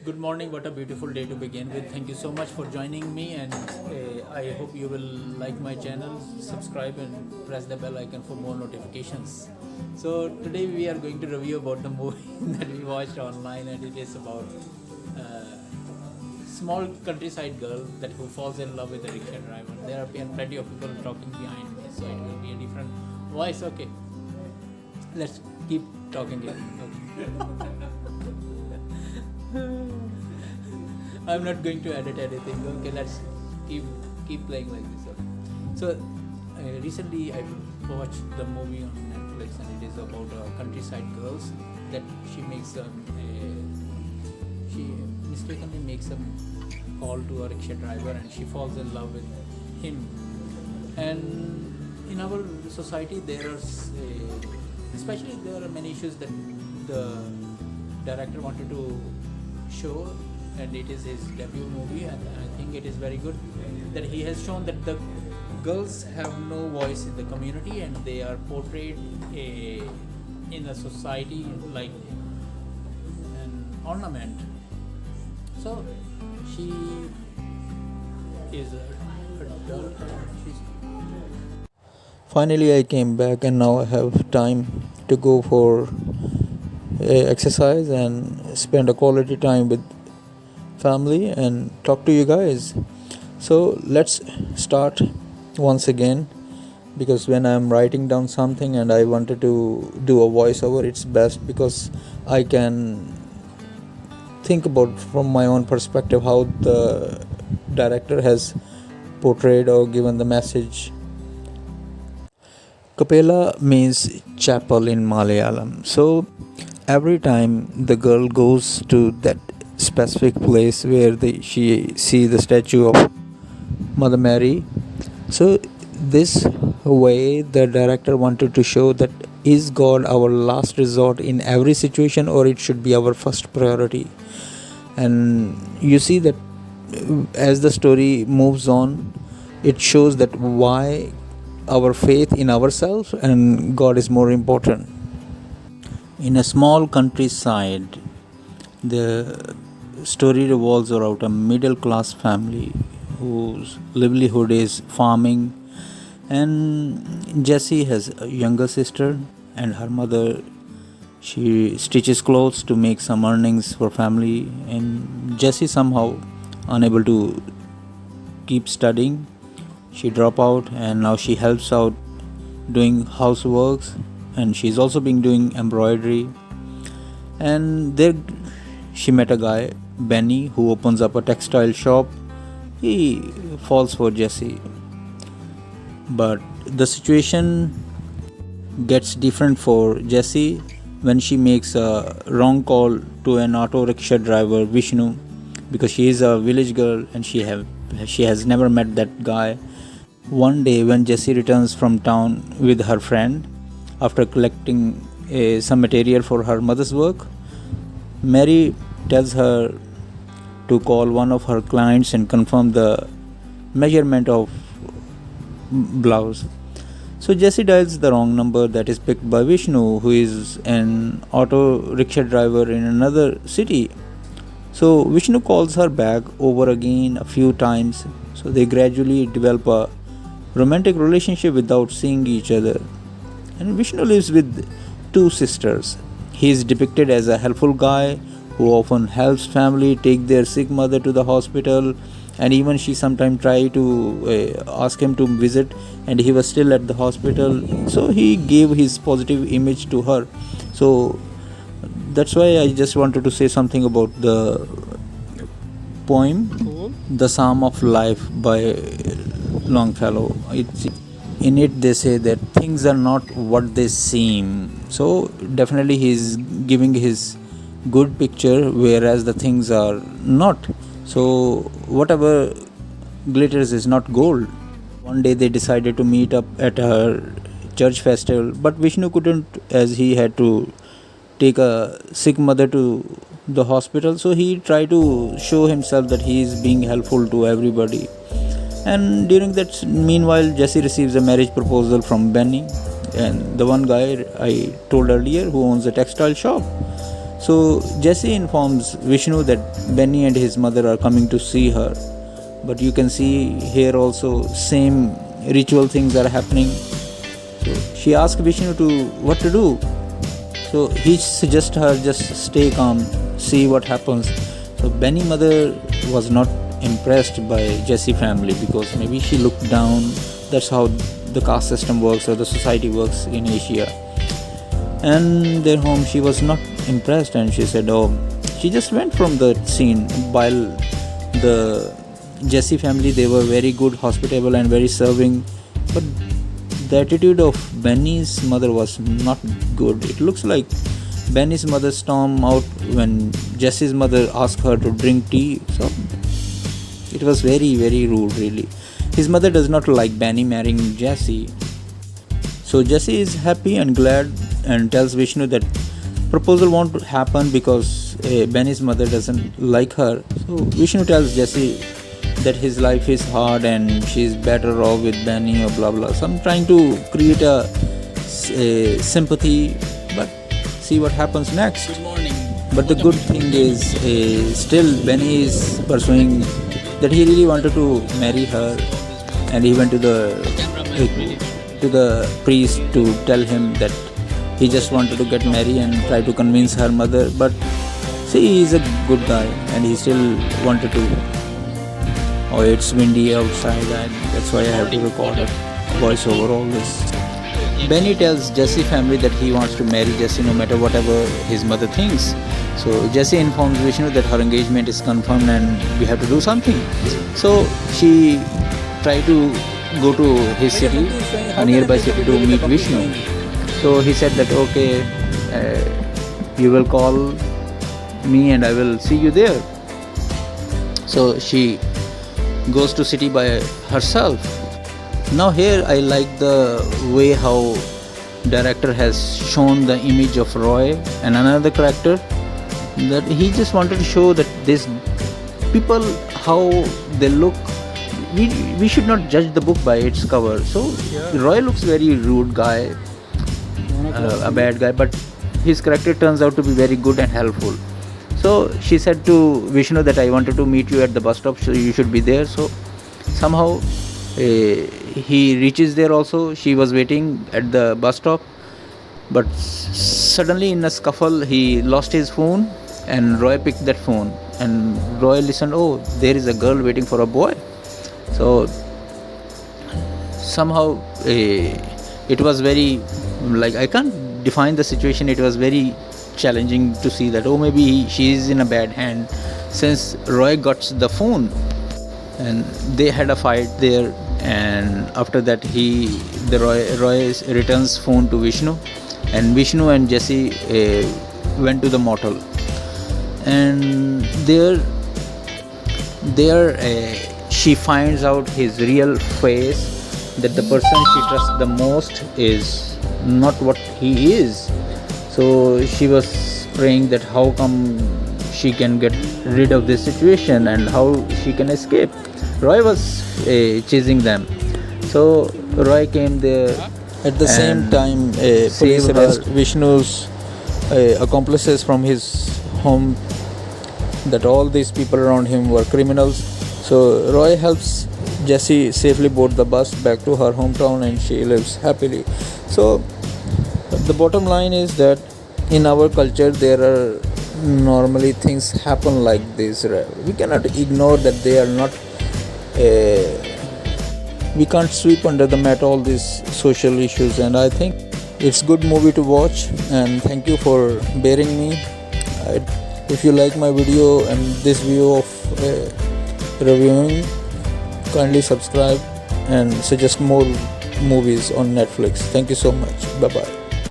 Good morning. What a beautiful day to begin with. Thank you so much for joining me, and I hope you will like my channel, subscribe, and press the bell icon for more notifications. So today we are going to review about the movie that we watched online, and it is about small countryside girl that who falls in love with a rickshaw driver. There are plenty of people talking behind me, so it will be a different voice. Okay, let's keep talking here. Okay. I'm not going to edit anything. Okay, let's keep playing like this. Okay. So recently I watched the movie on Netflix, and it is about countryside girls that she mistakenly makes a call to a rickshaw driver, and she falls in love with him. And in our society, especially there are many issues that the director wanted to show, and it is his debut movie, and I think it is very good that he has shown that the girls have no voice in the community, and they are portrayed in a society like an ornament. So she is a adult. Finally, I came back and now I have time to go for exercise and spend a quality time with family and talk to you guys. So let's start once again, because when I'm writing down something and I wanted to do a voiceover, it's best because I can think about from my own perspective how the director has portrayed or given the message. Kapela means chapel in Malayalam. So every time the girl goes to that specific place where she see the statue of Mother Mary, so this way the director wanted to show that is God our last resort in every situation, or it should be our first priority. And you see that as the story moves on, it shows that why our faith in ourselves and God is more important. In a small countryside, the story revolves around a middle class family whose livelihood is farming. And Jessie has a younger sister, and her mother, she stitches clothes to make some earnings for family. And Jessie, somehow unable to keep studying, she dropped out, and now she helps out doing houseworks, and she's also been doing embroidery. And there she met a guy, Benny, who opens up a textile shop. He falls for Jessie, but the situation gets different for Jessie when she makes a wrong call to an auto rickshaw driver, Vishnu, because she is a village girl and she has never met that guy. One day when Jessie returns from town with her friend after collecting some material for her mother's work, Mary tells her to call one of her clients and confirm the measurement of blouse. So Jessie dials the wrong number that is picked by Vishnu, who is an auto rickshaw driver in another city. So Vishnu calls her back over again a few times. So they gradually develop a romantic relationship without seeing each other. And Vishnu lives with two sisters. He is depicted as a helpful guy who often helps family take their sick mother to the hospital, and even she sometimes tried to ask him to visit, and he was still at the hospital, so he gave his positive image to her. So that's why I just wanted to say something about the poem, The Psalm of Life by Longfellow. In it they say that things are not what they seem. So definitely he is giving his good picture, whereas the things are not. So whatever glitters is not gold. One day they decided to meet up at her church festival, but Vishnu couldn't, as he had to take a sick mother to the hospital. So he tried to show himself that he is being helpful to everybody. And during that meanwhile, Jessie receives a marriage proposal from Benny, and the one guy I told earlier who owns a textile shop. So Jesse informs Vishnu that Benny and his mother are coming to see her. But you can see here also same ritual things are happening. So she asks Vishnu to what to do. So he suggests her just stay calm, see what happens. So Benny mother was not impressed by Jesse family because maybe she looked down. That's how the caste system works or the society works in Asia. And their home she was not impressed and she said, oh, she just went from the scene. While the Jesse family, they were very good, hospitable and very serving, but the attitude of Benny's mother was not good. It looks like Benny's mother stormed out when Jesse's mother asked her to drink tea. So it was very, very rude, really. His mother does not like Benny marrying Jesse. So Jesse is happy and glad and tells Vishnu that proposal won't happen because Benny's mother doesn't like her. So Vishnu tells Jesse that his life is hard and she's better off with Benny or blah blah. So I'm trying to create a sympathy, but see what happens next. Good morning. But the good thing is still Benny is pursuing that he really wanted to marry her, and he went to the priest to tell him that he just wanted to get married and try to convince her mother. But see, he's a good guy and he still wanted to. Oh, it's windy outside and that's why I have to record a voice over all this. Benny tells Jesse family that he wants to marry Jesse no matter whatever his mother thinks. So Jesse informs Vishnu that her engagement is confirmed and we have to do something. So she tried to go to his city, a nearby city, to meet Vishnu. So he said that okay, you will call me and I will see you there. So she goes to city by herself. Now here I like the way how director has shown the image of Roy and another character, that he just wanted to show that these people, how they look. We should not judge the book by its cover. So Roy looks very rude guy, a bad guy, but his character turns out to be very good and helpful. So she said to Vishnu that I wanted to meet you at the bus stop, so you should be there. So somehow he reaches there also. She was waiting at the bus stop, but suddenly in a scuffle he lost his phone and Roy picked that phone and Roy listened, oh, there is a girl waiting for a boy. So somehow it was very, like, I can't define the situation. It was very challenging to see that, oh, maybe she is in a bad hand, since Roy got the phone. And they had a fight there, and after that Roy returns phone to Vishnu, and Vishnu and Jesse went to the motel, and there she finds out his real face, that the person she trusts the most is not what he is. So she was praying that how come she can get rid of this situation and how she can escape. Roy was chasing them. So Roy came there. At the same time, police arrest Vishnu's accomplices from his home, that all these people around him were criminals. So Roy helps Jessie safely board the bus back to her hometown and she lives happily. So the bottom line is that in our culture there are normally things happen like this. We cannot ignore that they are not we can't sweep under the mat all these social issues, and I think it's good movie to watch, and thank you for bearing me. If you like my video and this view of reviewing, kindly subscribe and suggest more movies on Netflix. Thank you so much. Bye bye.